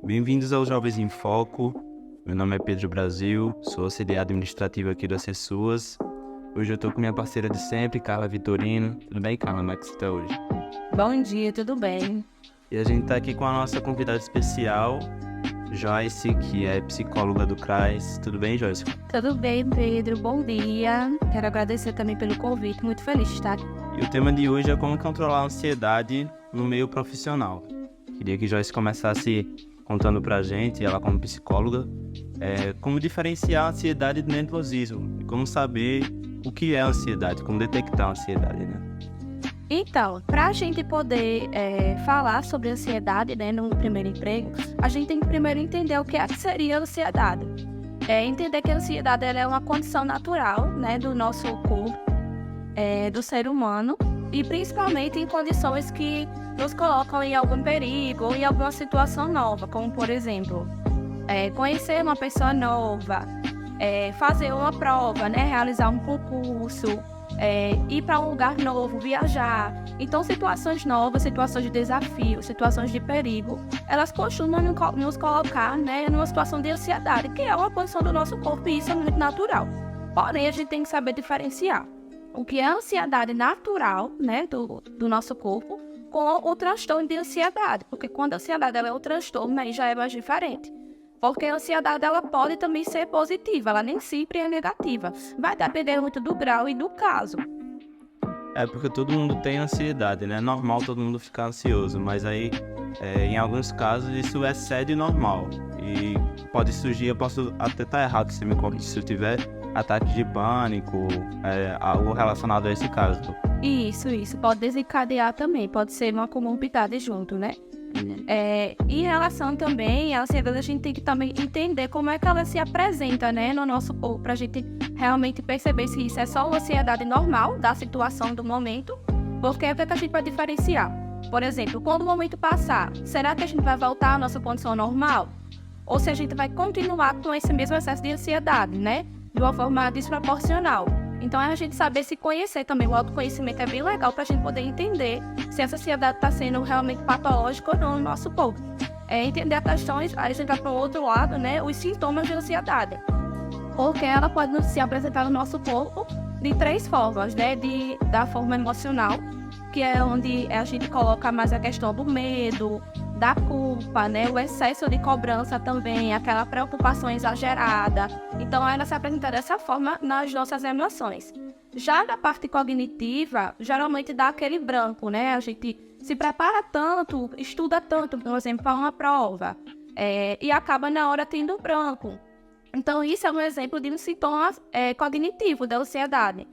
Bem-vindos ao Jovens em Foco. Meu nome é Pedro Brasil, sou auxiliar administrativo aqui do Acessuas. Hoje eu estou com minha parceira de sempre, Carla Vitorino. Tudo bem, Carla? Como é que você está hoje? Bom dia, tudo bem? E a gente está aqui com a nossa convidada especial, Joyce, que é psicóloga do CRAS. Tudo bem, Joyce? Tudo bem, Pedro, bom dia. Quero agradecer também pelo convite, muito feliz de estar aqui. E o tema de hoje é como controlar a ansiedade no meio profissional. Queria que Joyce começasse contando pra gente, ela como psicóloga, como diferenciar a ansiedade do nervosismo e como saber o que é a ansiedade, como detectar a ansiedade, né? Então, para a gente poder falar sobre ansiedade, né, no primeiro emprego, a gente tem que primeiro entender o que é que seria a ansiedade. Entender que a ansiedade ela é uma condição natural, né, do nosso corpo, do ser humano, e principalmente em condições que nos colocam em algum perigo ou em alguma situação nova, como, por exemplo, conhecer uma pessoa nova, fazer uma prova, né, realizar um concurso, ir para um lugar novo, viajar. Então, situações novas, situações de desafio, situações de perigo, elas costumam nos colocar, né, numa situação de ansiedade, que é uma condição do nosso corpo e isso é muito natural. Porém, a gente tem que saber diferenciar o que é a ansiedade natural, né, do nosso corpo com o transtorno de ansiedade, porque quando a ansiedade ela é um transtorno, aí já é mais diferente. Porque a ansiedade ela pode também ser positiva, ela nem sempre é negativa. Vai depender muito do grau e do caso. Porque todo mundo tem ansiedade, né? É normal todo mundo ficar ansioso, mas aí, em alguns casos, isso excede normal. E pode surgir, eu posso até estar errado se me corrija se eu tiver ataque de pânico, algo relacionado a esse caso. Isso pode desencadear também, pode ser uma comorbidade junto, né? Em relação também à ansiedade, a gente tem que também entender como é que ela se apresenta, né, no nosso corpo, pra gente realmente perceber se isso é só uma ansiedade normal da situação do momento, porque é o que a gente vai diferenciar. Por exemplo, quando o momento passar, será que a gente vai voltar à nossa condição normal? Ou se a gente vai continuar com esse mesmo excesso de ansiedade, né, de uma forma desproporcional? Então, é a gente saber se conhecer também. O autoconhecimento é bem legal para a gente poder entender se essa ansiedade está sendo realmente patológica ou não no nosso corpo. Entender as questões, aí a gente vai para o outro lado, né? Os sintomas de ansiedade. Porque ela pode se apresentar no nosso corpo de três formas, né? Da forma emocional, que é onde a gente coloca mais a questão do medo, da culpa, né? O excesso de cobrança também, aquela preocupação exagerada. Então, ela se apresenta dessa forma nas nossas emoções. Já na parte cognitiva, geralmente dá aquele branco, né? A gente se prepara tanto, estuda tanto, por exemplo, para uma prova, e acaba na hora tendo branco. Então, isso é um exemplo de um sintoma cognitivo da ansiedade.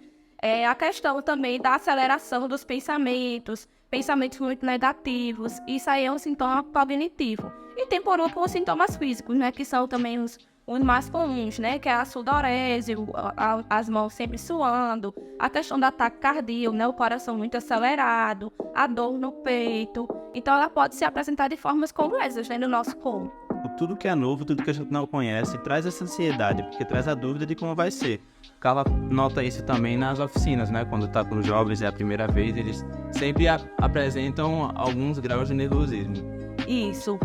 A questão também da aceleração dos pensamentos muito negativos, isso aí é um sintoma cognitivo. E tem por outro os sintomas físicos, né, que são também os mais comuns, né, que é a sudorese, as mãos sempre suando, a questão do ataque cardíaco, né, o coração muito acelerado, a dor no peito. Então ela pode se apresentar de formas como essas, né, no nosso corpo. Tudo que é novo, tudo que a gente não conhece, traz essa ansiedade, porque traz a dúvida de como vai ser. Carla nota isso também nas oficinas, né? Quando tá com os jovens, é a primeira vez, eles sempre apresentam alguns graus de nervosismo. Isso,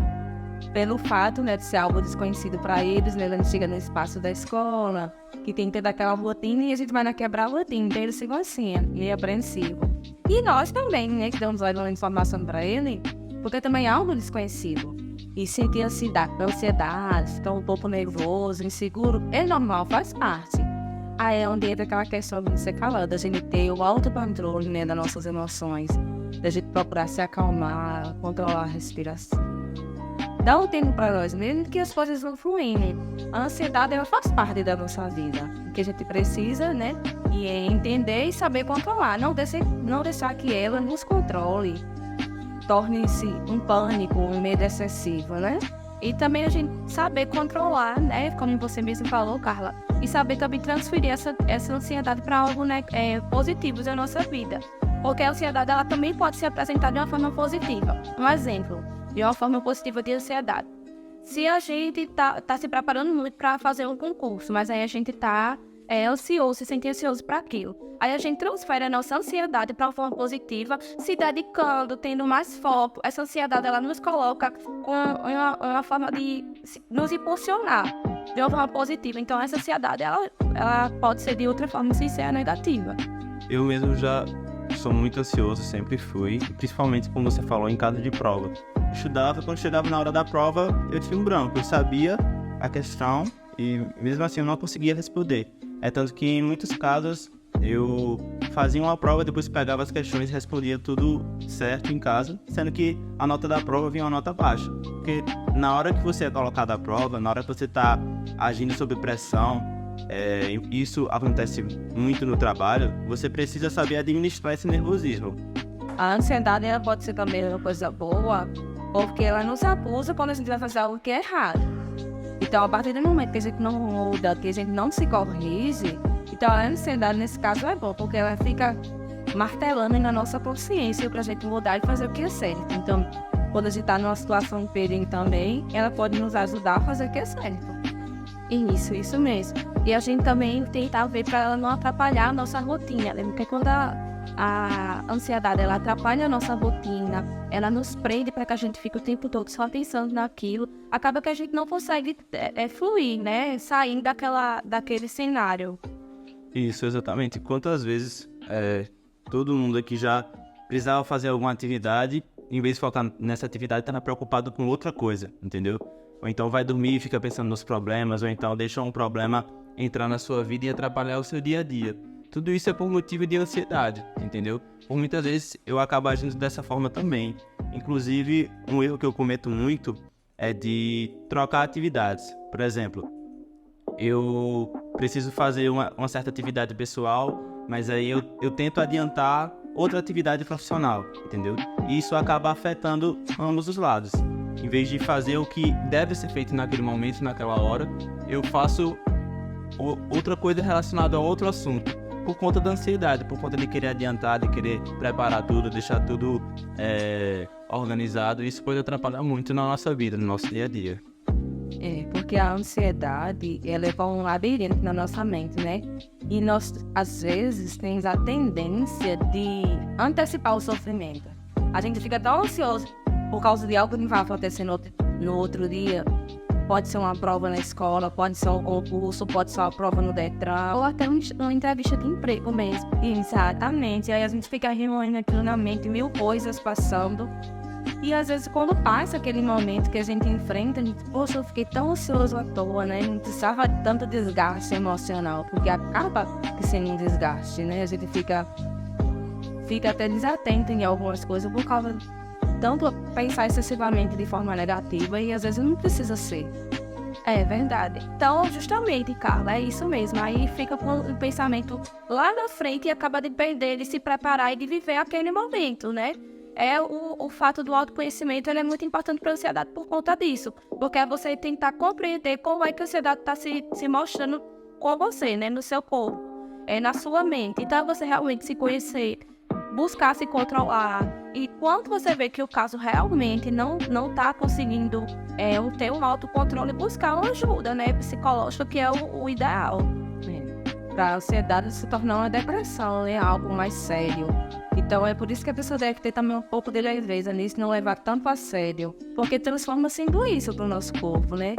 pelo fato, né, de ser algo desconhecido para eles, né? Eles chegam no espaço da escola, que tem que ter aquela rotina e a gente vai na quebrar a rotina, então eles ficam assim, meio apreensivo. E nós também, né, que damos a informação para ele, porque também é algo desconhecido. E sentir ansiedade, ficar um pouco nervoso, inseguro, é normal, faz parte. Aí é onde entra aquela questão de ser calada, da gente ter o autocontrole, né, das nossas emoções, da gente procurar se acalmar, controlar a respiração. Dá um tempo para nós mesmo que as coisas vão fluindo. A ansiedade, ela faz parte da nossa vida, que a gente precisa, né, e entender e saber controlar, não deixar que ela nos controle, torne-se um pânico, um medo excessivo, né? E também a gente saber controlar, né? Como você mesmo falou, Carla, e saber também transferir essa ansiedade para algo, né, positivo da nossa vida. Porque a ansiedade ela também pode se apresentar de uma forma positiva. Um exemplo de uma forma positiva de ansiedade. Se a gente tá se preparando muito para fazer um concurso, mas aí a gente tá ansioso, se sente ansioso para aquilo. Aí a gente transfere a nossa ansiedade para uma forma positiva, se dedicando, tendo mais foco. Essa ansiedade, ela nos coloca com uma forma de nos impulsionar de uma forma positiva. Então, essa ansiedade, ela pode ser de outra forma, sem ser a negativa. Eu mesmo já sou muito ansioso, sempre fui, principalmente como você falou, em caso de prova. Estudava, quando chegava na hora da prova, eu tinha um branco. Eu sabia a questão e mesmo assim eu não conseguia responder. É tanto que em muitos casos eu fazia uma prova, depois pegava as questões e respondia tudo certo em casa, sendo que a nota da prova vinha uma nota baixa. Porque na hora que você é colocado à prova, na hora que você está agindo sob pressão, isso acontece muito no trabalho, você precisa saber administrar esse nervosismo. A ansiedade, ela pode ser também uma coisa boa, porque ela nos acusa quando a gente vai fazer algo que é errado. Então, a partir do momento que a gente não muda, que a gente não se corrige, então a ansiedade nesse caso é bom, porque ela fica martelando na nossa consciência pra gente mudar e fazer o que é certo. Então, quando a gente tá numa situação de perigo também, ela pode nos ajudar a fazer o que é certo. Isso mesmo. E a gente também tenta ver pra ela não atrapalhar a nossa rotina. Lembra que quando a ansiedade, ela atrapalha a nossa rotina, ela nos prende para que a gente fique o tempo todo só pensando naquilo, acaba que a gente não consegue fluir, né? Sair daquele cenário. Isso, exatamente. Quantas vezes todo mundo aqui já precisava fazer alguma atividade, em vez de focar nessa atividade, estava preocupado com outra coisa, entendeu? Ou então vai dormir e fica pensando nos problemas, ou então deixa um problema entrar na sua vida e atrapalhar o seu dia a dia. Tudo isso é por motivo de ansiedade, entendeu? Por muitas vezes eu acabo agindo dessa forma também. Inclusive, um erro que eu cometo muito é de trocar atividades. Por exemplo, eu preciso fazer uma certa atividade pessoal, mas aí eu tento adiantar outra atividade profissional, entendeu? E isso acaba afetando ambos os lados. Em vez de fazer o que deve ser feito naquele momento, naquela hora, eu faço outra coisa relacionada a outro assunto. Por conta da ansiedade, por conta de querer adiantar, de querer preparar tudo, deixar tudo organizado. Isso pode atrapalhar muito na nossa vida, no nosso dia a dia. Porque a ansiedade, ela é um labirinto na nossa mente, né? E nós, às vezes, temos a tendência de antecipar o sofrimento. A gente fica tão ansioso por causa de algo que vai acontecer no outro dia. Pode ser uma prova na escola, pode ser um concurso, pode ser uma prova no Detran, ou até uma entrevista de emprego mesmo. Exatamente. E aí a gente fica remoendo aquilo na mente, mil coisas passando. E às vezes quando passa aquele momento que a gente enfrenta, a gente, poxa, eu fiquei tão ansioso à toa, né? Não precisava de tanto desgaste emocional, porque acaba sendo um desgaste, né? A gente fica até desatento em algumas coisas por causa de tanto pensar excessivamente de forma negativa, e às vezes não precisa ser. É verdade. Então, justamente, Carla, é isso mesmo. Aí fica com o pensamento lá na frente e acaba de perder, de se preparar e de viver aquele momento, né? O fato do autoconhecimento, ele é muito importante para a ansiedade por conta disso. Porque é você tentar compreender como é que a ansiedade está se mostrando com você, né? No seu corpo, na sua mente. Então, é você realmente se conhecer, buscar se controlar. E quando você vê que o caso realmente não tá conseguindo ter um autocontrole, buscar uma ajuda, né, psicológica, que é o ideal. Para a ansiedade se tornar uma depressão, né, algo mais sério. Então é por isso que a pessoa deve ter também um pouco de leveza nisso, não levar tanto a sério. Porque transforma-se em doença para o nosso corpo, né?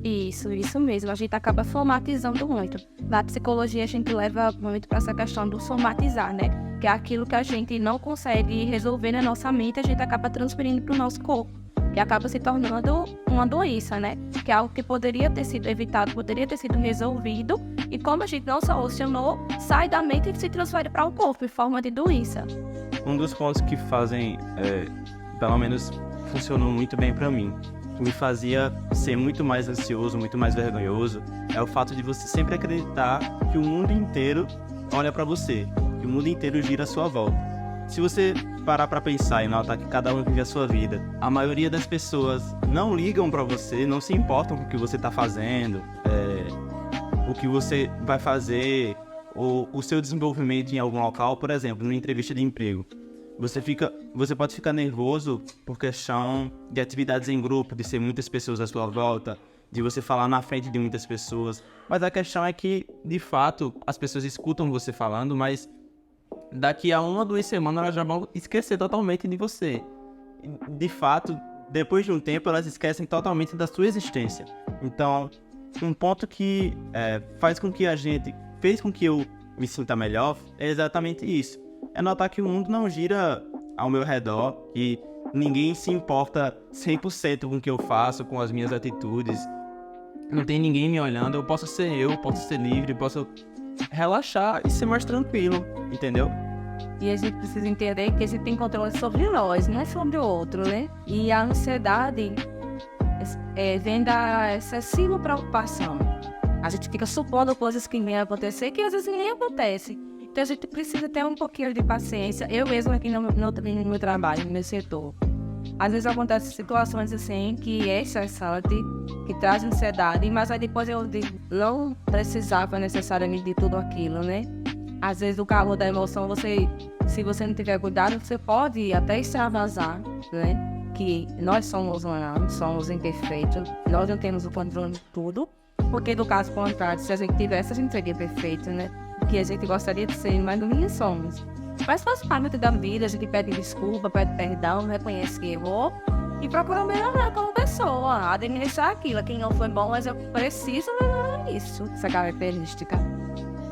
Isso mesmo. A gente acaba somatizando muito. Na psicologia a gente leva muito para essa questão do somatizar, né? Que é aquilo que a gente não consegue resolver na nossa mente, a gente acaba transferindo para o nosso corpo. E acaba se tornando uma doença, né? Que é algo que poderia ter sido evitado, poderia ter sido resolvido. E como a gente não solucionou, sai da mente e se transfere para o corpo em forma de doença. Um dos pontos que fazem, pelo menos funcionou muito bem para mim, que me fazia ser muito mais ansioso, muito mais vergonhoso, é o fato de você sempre acreditar que o mundo inteiro olha para você, que o mundo inteiro gira à sua volta. Se você parar para pensar e notar que cada um vive a sua vida, a maioria das pessoas não ligam para você, não se importam com o que você está fazendo, o que você vai fazer, ou o seu desenvolvimento em algum local, por exemplo, numa entrevista de emprego. Você pode ficar nervoso por questão de atividades em grupo, de ser muitas pessoas à sua volta, de você falar na frente de muitas pessoas. Mas a questão é que, de fato, as pessoas escutam você falando, mas daqui a 1 ou 2 semanas elas já vão esquecer totalmente de você. De fato, depois de um tempo, elas esquecem totalmente da sua existência. Então, um ponto que fez com que eu me sinta melhor é exatamente isso. É notar que o mundo não gira ao meu redor, e ninguém se importa 100% com o que eu faço, com as minhas atitudes. Não tem ninguém me olhando, eu posso ser livre, posso relaxar e ser mais tranquilo, entendeu? E a gente precisa entender que a gente tem controle sobre nós, não é sobre o outro, né? E a ansiedade vem da excessiva preocupação. A gente fica supondo coisas que nem acontecer, que às vezes nem acontecem. Então a gente precisa ter um pouquinho de paciência. Eu mesmo aqui no meu trabalho, no meu setor, às vezes acontecem situações assim que é estressante, que traz ansiedade, mas aí depois eu digo, não precisava necessariamente de tudo aquilo, né? Às vezes o calor da emoção, se você não tiver cuidado, você pode até extravasar, né? Que nós somos humanos, somos imperfeitos, nós não temos o controle de tudo, porque no caso contrário, se a gente tivesse, a gente seria perfeito, né? Que a gente gostaria de ser, mas não somos. Mas faz parte da vida, a gente pede desculpa, pede perdão, reconhece que errou e procura melhorar como pessoa, administrar aquilo. Quem não foi bom, mas eu preciso melhorar isso, essa característica.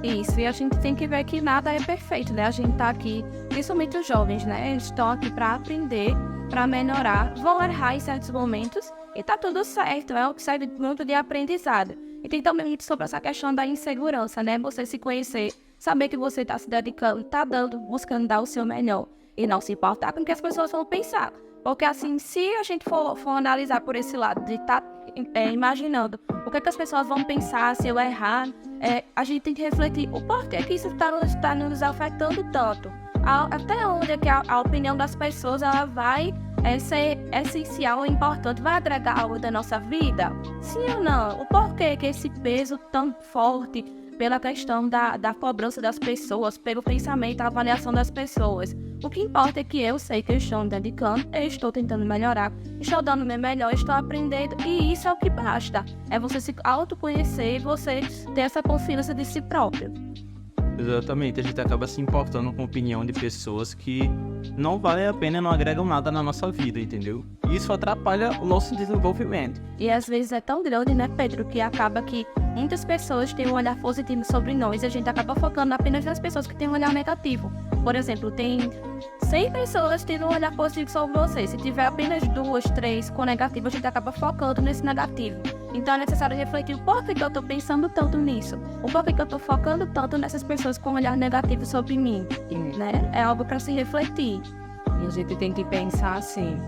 Isso, e a gente tem que ver que nada é perfeito, né? A gente tá aqui, principalmente os jovens, né? Eles estão aqui para aprender, para melhorar, vão errar em certos momentos e tá tudo certo, é o que serve muito de aprendizado. E tem também muito sobre essa questão da insegurança, né? Você se conhecer, saber que você tá se dedicando, tá buscando dar o seu melhor e não se importar com o que as pessoas vão pensar. Porque assim, se a gente for analisar por esse lado de estar imaginando o que as pessoas vão pensar se eu errar, a gente tem que refletir o porquê que isso está nos afetando tanto. Até onde é que a opinião das pessoas ela vai ser essencial e importante, vai agregar algo da nossa vida? Sim ou não? O porquê que esse peso tão forte pela questão da cobrança das pessoas, pelo pensamento, a avaliação das pessoas. O que importa é que eu sei que eu estou me dedicando, eu estou tentando melhorar, estou dando o meu melhor, estou aprendendo, e isso é o que basta. É você se autoconhecer e você ter essa confiança de si próprio. Exatamente, a gente acaba se importando com a opinião de pessoas que não valem a pena e não agregam nada na nossa vida, entendeu? Isso atrapalha o nosso desenvolvimento. E às vezes é tão grande, né, Pedro, que acaba que muitas pessoas têm um olhar positivo sobre nós e a gente acaba focando apenas nas pessoas que têm um olhar negativo. Por exemplo, tem 100 pessoas tendo um olhar positivo sobre você. Se tiver apenas 2, 3 com negativo, a gente acaba focando nesse negativo. Então é necessário refletir o porquê que eu estou pensando tanto nisso. O porquê que eu estou focando tanto nessas pessoas com um olhar negativo sobre mim, né? É algo para se refletir. E a gente tem que pensar assim,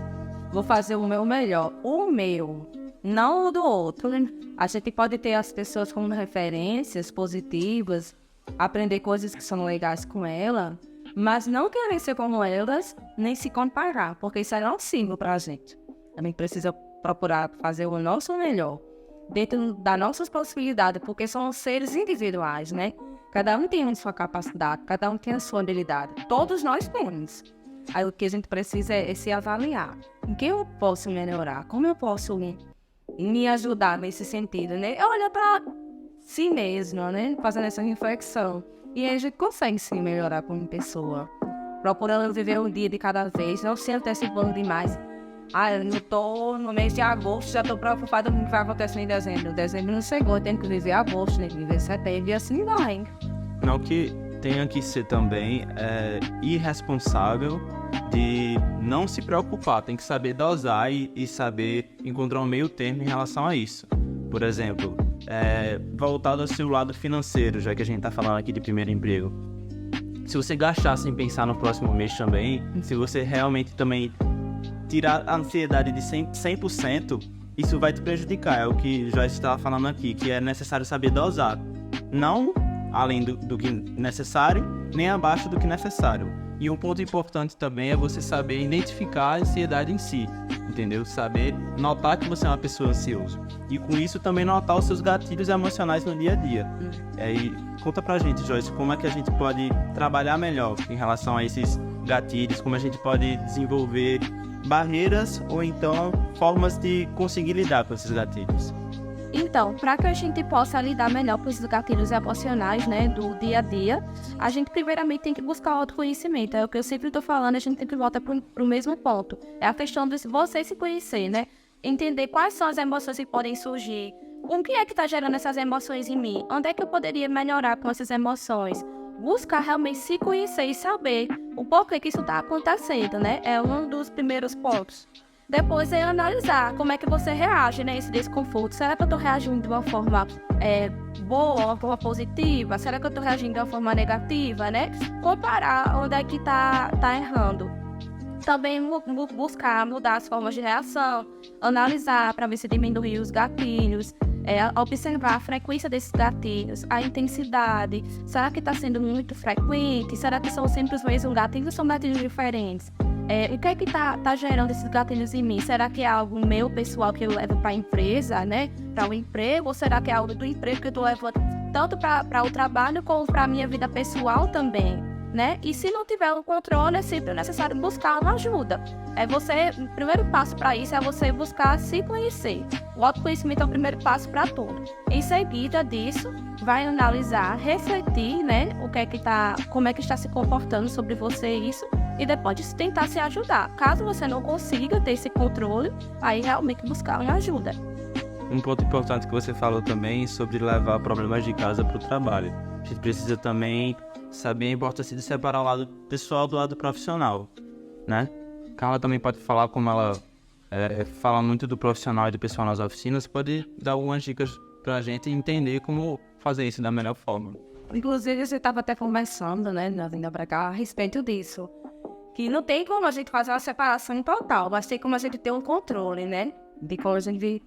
vou fazer o meu melhor, o meu, não o do outro. A gente pode ter as pessoas como referências positivas, aprender coisas que são legais com ela, mas não querer ser como elas, nem se comparar, porque isso é nocivo pra gente. Também precisa procurar fazer o nosso melhor, dentro das nossas possibilidades, porque são seres individuais, né? Cada um tem a sua capacidade, cada um tem a sua habilidade. Todos nós temos. Aí o que a gente precisa é se avaliar. Em que eu posso melhorar? Como eu posso me ajudar nesse sentido, né? Olha para si mesmo, né? Fazendo essa reflexão. E aí a gente consegue se melhorar como pessoa. Procurando viver um dia de cada vez, não se antecipando demais. Eu tô no mês de agosto, já tô preocupada com o que vai acontecer em dezembro. Dezembro não chegou, tem que viver agosto, tem que viver setembro e assim vai. Não que tenha que ser também irresponsável de não se preocupar, tem que saber dosar e saber encontrar um meio termo em relação a isso. Por exemplo, voltado ao seu lado financeiro, já que a gente tá falando aqui de primeiro emprego. Se você gastar sem pensar no próximo mês também, se você realmente também tirar a ansiedade de 100%, isso vai te prejudicar. É o que Joyce estava falando aqui, que é necessário saber dosar. Não além do que necessário, nem abaixo do que necessário. E um ponto importante também é você saber identificar a ansiedade em si, entendeu? Saber notar que você é uma pessoa ansiosa. E com isso também notar os seus gatilhos emocionais no dia a dia. E conta pra gente, Joyce, como é que a gente pode trabalhar melhor em relação a esses gatilhos, como a gente pode desenvolver barreiras ou então formas de conseguir lidar com esses gatilhos. Então, para que a gente possa lidar melhor com esses gatilhos emocionais, né, do dia a dia, a gente primeiramente tem que buscar o autoconhecimento. É o que eu sempre estou falando, a gente tem que voltar para o mesmo ponto. É a questão de você se conhecer, né? Entender quais são as emoções que podem surgir. O que é que está gerando essas emoções em mim? Onde é que eu poderia melhorar com essas emoções? Buscar realmente se conhecer e saber o porquê que isso está acontecendo, né? É um dos primeiros pontos. Depois é analisar como é que você reage, né, esse desconforto. Será que eu estou reagindo de uma forma boa, uma forma positiva? Será que eu estou reagindo de uma forma negativa, né? Comparar onde é que tá errando. Também buscar mudar as formas de reação, analisar para ver se diminui os gatilhos, observar a frequência desses gatilhos, a intensidade. Será que está sendo muito frequente? Será que são sempre os mesmos gatilhos ou são gatilhos diferentes? O que é que tá gerando esses gatilhos em mim? Será que é algo meu, pessoal, que eu levo para a empresa, né? Para o emprego? Ou será que é algo do emprego que eu estou levando tanto para o trabalho como para a minha vida pessoal também, né? E se não tiver um controle, é sempre necessário buscar uma ajuda. O primeiro passo para isso é você buscar se conhecer. O autoconhecimento é o primeiro passo para tudo. Em seguida disso, vai analisar, refletir, né? Como é que está se comportando sobre você isso. E depois tentar se ajudar. Caso você não consiga ter esse controle, aí realmente buscar uma ajuda. Um ponto importante que você falou também sobre levar problemas de casa para o trabalho. A gente precisa também saber a importância de separar o lado pessoal do lado profissional, né? Carla também pode falar, como ela fala muito do profissional e do pessoal nas oficinas, pode dar algumas dicas para a gente entender como fazer isso da melhor forma. Inclusive, você estava até conversando, né, na vinda para cá, a respeito disso. Que não tem como a gente fazer uma separação total, mas tem como a gente ter um controle, né? De como a gente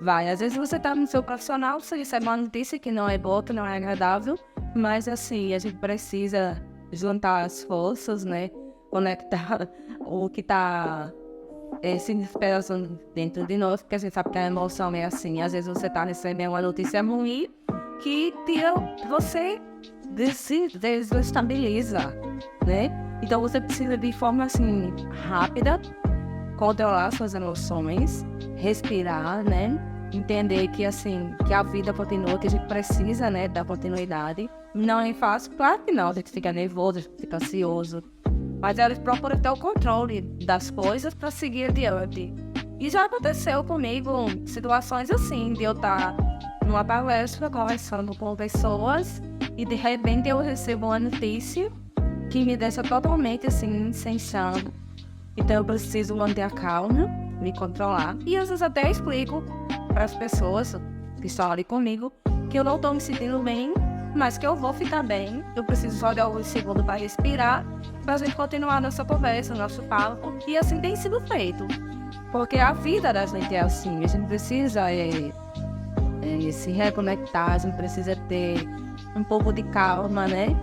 vai. Às vezes você tá no seu profissional, você recebe uma notícia que não é boa, que não é agradável, mas assim, a gente precisa juntar as forças, né? Conectar o que tá se desesperando dentro de nós, porque a gente sabe que a emoção é assim. Às vezes você tá recebendo uma notícia ruim que tira você, desestabiliza, né? Então você precisa de forma assim rápida controlar suas emoções, respirar, né? Entender que assim, que a vida continua, que a gente precisa, né, da continuidade. Não é fácil, claro que não, a gente fica nervoso, a gente fica ansioso. Mas eles procuram ter o controle das coisas para seguir adiante. E já aconteceu comigo situações assim, de eu estar numa palestra conversando com pessoas e de repente eu recebo uma notícia que me deixa totalmente assim, sem chão. Então eu preciso manter a calma, me controlar. E às vezes até explico para as pessoas que estão ali comigo que eu não estou me sentindo bem, mas que eu vou ficar bem. Eu preciso só de alguns segundos para respirar, para a gente continuar nossa conversa, nosso papo. E assim tem sido feito. Porque a vida da gente é assim, a gente precisa se reconectar, a gente precisa ter um pouco de calma, né?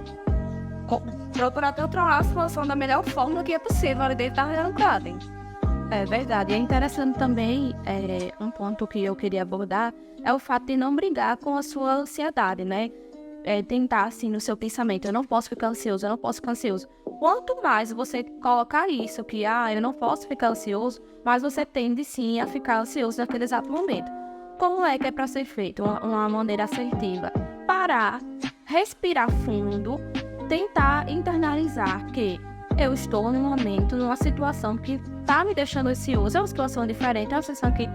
Procurar controlar a situação da melhor forma que é possível ali dentro da realidade. É verdade. E é interessante também, um ponto que eu queria abordar, é o fato de não brigar com a sua ansiedade, né? Tentar, assim, no seu pensamento, eu não posso ficar ansioso, eu não posso ficar ansioso. Quanto mais você colocar isso, que, eu não posso ficar ansioso, mais você tende, sim, a ficar ansioso naquele exato momento. Como é que é para ser feito? Uma maneira assertiva. Parar, respirar fundo, tentar internalizar que eu estou num momento, numa situação que tá me deixando ansioso, é uma situação diferente, é uma situação que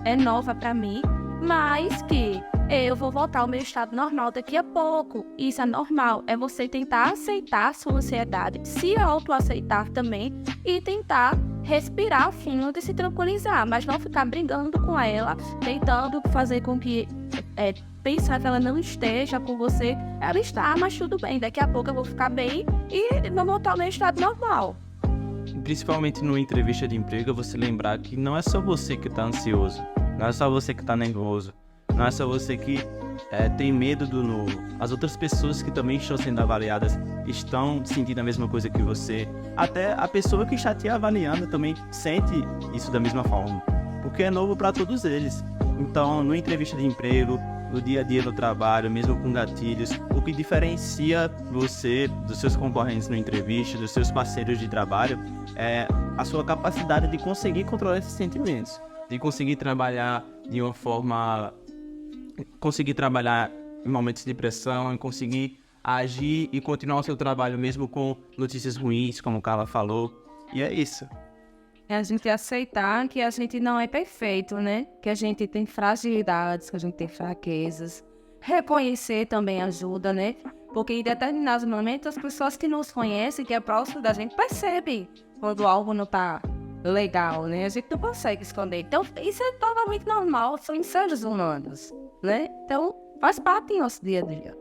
é nova para mim, mas que eu vou voltar ao meu estado normal daqui a pouco. Isso é normal, é você tentar aceitar a sua ansiedade, se autoaceitar também e tentar respirar fundo e se tranquilizar, mas não ficar brigando com ela, tentando fazer com que pensar que ela não esteja com você. Ela está, mas tudo bem, daqui a pouco eu vou ficar bem e vou voltar ao meu estado normal. Principalmente numa entrevista de emprego, você lembrar que não é só você que está ansioso, não é só você que está nervoso, não é só você que tem medo do novo. As outras pessoas que também estão sendo avaliadas estão sentindo a mesma coisa que você. Até a pessoa que está te avaliando também sente isso da mesma forma, porque é novo para todos eles. Então, numa entrevista de emprego, no dia a dia no trabalho, mesmo com gatilhos, o que diferencia você dos seus concorrentes na entrevista, dos seus parceiros de trabalho, é a sua capacidade de conseguir controlar esses sentimentos, de conseguir trabalhar de uma forma conseguir trabalhar em momentos de pressão, em conseguir agir e continuar o seu trabalho mesmo com notícias ruins, como o Carla falou. E é isso. É a gente aceitar que a gente não é perfeito, né? Que a gente tem fragilidades, que a gente tem fraquezas. Reconhecer também ajuda, né? Porque em determinados momentos as pessoas que nos conhecem, que é próximo da gente, percebem quando algo não tá legal, né? A gente não consegue esconder. Então, isso é totalmente normal, são seres humanos, né? Então, faz parte do nosso dia a dia.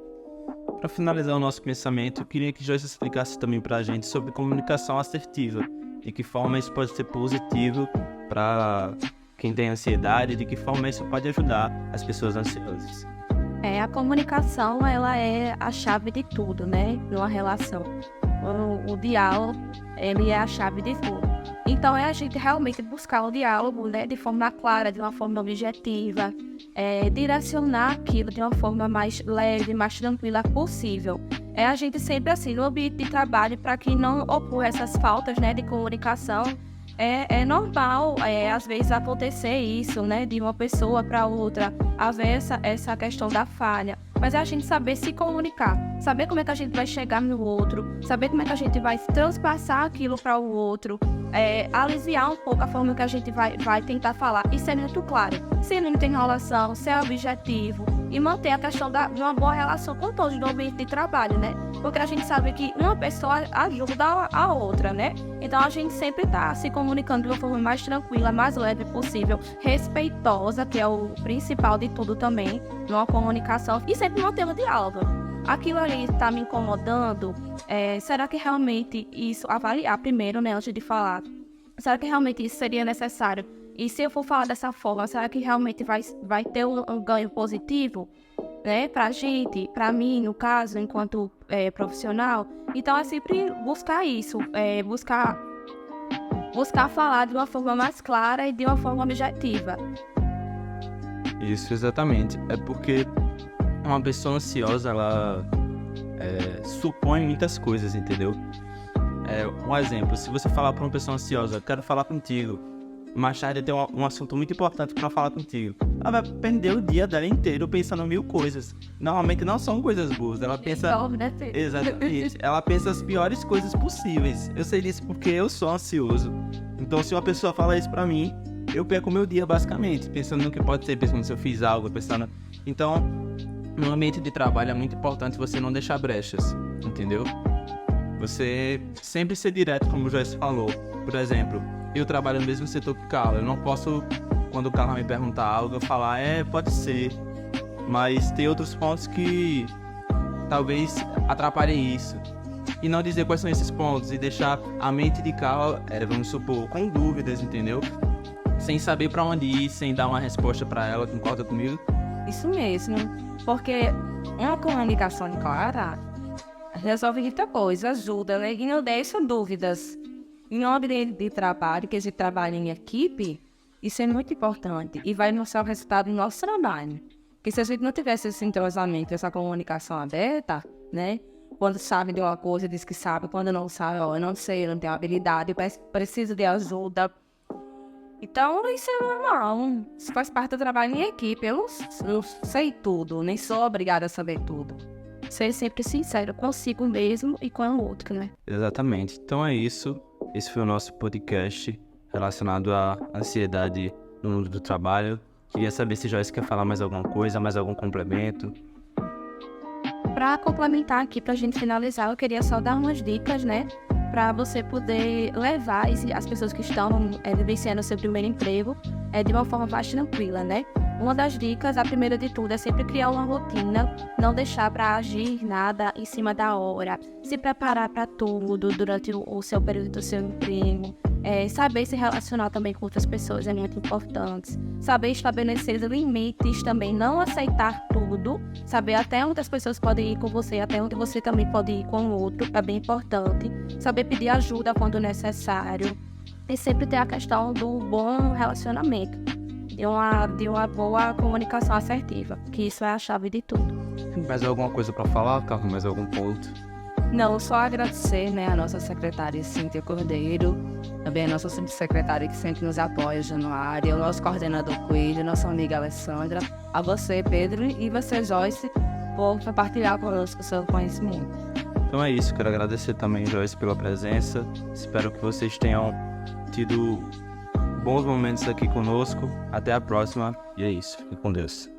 Para finalizar o nosso pensamento, eu queria que Joyce explicasse também para a gente sobre comunicação assertiva. De que forma isso pode ser positivo para quem tem ansiedade, de que forma isso pode ajudar as pessoas ansiosas. A comunicação, ela é a chave de tudo, né? Numa relação. O diálogo, ele é a chave de tudo. Então, é a gente realmente buscar o diálogo, né? De forma clara, de uma forma objetiva. Direcionar aquilo de uma forma mais leve, mais tranquila possível. É a gente sempre assim, no ambiente de trabalho, para que não ocorra essas faltas, né, de comunicação. É normal, às vezes, acontecer isso, né, de uma pessoa para outra, haver essa questão da falha. Mas é a gente saber se comunicar, saber como é que a gente vai chegar no outro, saber como é que a gente vai transpassar aquilo para o outro, aliviar um pouco a forma que a gente vai tentar falar. Isso é muito claro, sem muita enrolação, ser objetivo e manter a questão de uma boa relação com todos no ambiente de trabalho, né? Porque a gente sabe que uma pessoa ajuda a outra, né? Então a gente sempre tá se comunicando de uma forma mais tranquila, mais leve possível, respeitosa, que é o principal de tudo também, numa comunicação, e sempre manter o diálogo. Aquilo ali está me incomodando, será que realmente isso, avaliar primeiro, né, antes de falar, será que realmente isso seria necessário? E se eu for falar dessa forma, será que realmente vai ter um ganho positivo, né, pra gente, pra mim, no caso, enquanto profissional? Então é sempre buscar isso, buscar falar de uma forma mais clara e de uma forma objetiva. Isso, exatamente. É porque uma pessoa ansiosa, ela supõe muitas coisas, entendeu? Um exemplo, se você falar para uma pessoa ansiosa, quero falar contigo, mais tarde tem um assunto muito importante para falar contigo, ela vai perder o dia dela inteiro pensando em 1000 coisas. Normalmente não são coisas boas, ela pensa... Exatamente, ela pensa as piores coisas possíveis. Eu sei disso porque eu sou ansioso. Então se uma pessoa fala isso pra mim, eu perco o meu dia basicamente, pensando no que pode ser, pensando se eu fiz algo, pensando... Então, no ambiente de trabalho é muito importante você não deixar brechas, entendeu? Você sempre ser direto, como o Joyce falou. Por exemplo, eu trabalho no mesmo setor que o Carla. Eu não posso, quando o Carla me perguntar algo, eu falar, pode ser. Mas tem outros pontos que talvez atrapalhem isso. E não dizer quais são esses pontos e deixar a mente de Carla, vamos supor, com dúvidas, entendeu? Sem saber pra onde ir, sem dar uma resposta pra ela, concorda comigo? Isso mesmo, porque uma comunicação clara resolve muita coisa, ajuda, né? E não deixa dúvidas. Em um ambiente de trabalho, que a gente trabalha em equipe, isso é muito importante e vai mostrar o resultado do nosso trabalho. Porque se a gente não tivesse esse entrosamento, essa comunicação aberta, né? Quando sabe de uma coisa, diz que sabe, quando não sabe, eu não sei, eu não tenho habilidade, eu preciso de ajuda. Então, isso é normal, isso faz parte do trabalho em equipe. Eu não sei tudo, nem sou obrigada a saber tudo. Ser sempre sincero consigo mesmo e com o outro, né? Exatamente. Então é isso. Esse foi o nosso podcast relacionado à ansiedade no mundo do trabalho. Queria saber se Joyce quer falar mais alguma coisa, mais algum complemento. Para complementar aqui, pra gente finalizar, eu queria só dar umas dicas, né? Para você poder levar as pessoas que estão vivenciando o seu primeiro emprego de uma forma mais tranquila, né? Uma das dicas, a primeira de tudo, é sempre criar uma rotina, não deixar para agir nada em cima da hora, se preparar para tudo durante o seu período do seu emprego, saber se relacionar também com outras pessoas é muito importante, saber estabelecer limites também, não aceitar tudo, saber até onde as pessoas podem ir com você, até onde você também pode ir com o outro, é bem importante, saber pedir ajuda quando necessário e sempre ter a questão do bom relacionamento. De uma boa comunicação assertiva, que isso é a chave de tudo. Mais alguma coisa para falar, Carlos? Mais algum ponto? Não, só agradecer, né, a nossa secretária Cíntia Cordeiro, também a nossa subsecretária que sempre nos apoia, Januária, o nosso coordenador Coelho, nossa amiga Alessandra, a você, Pedro, e você, Joyce, por compartilhar conosco o seu conhecimento. Então é isso, quero agradecer também, Joyce, pela presença. Espero que vocês tenham tido bons momentos aqui conosco. Até a próxima, e é isso, fique com Deus.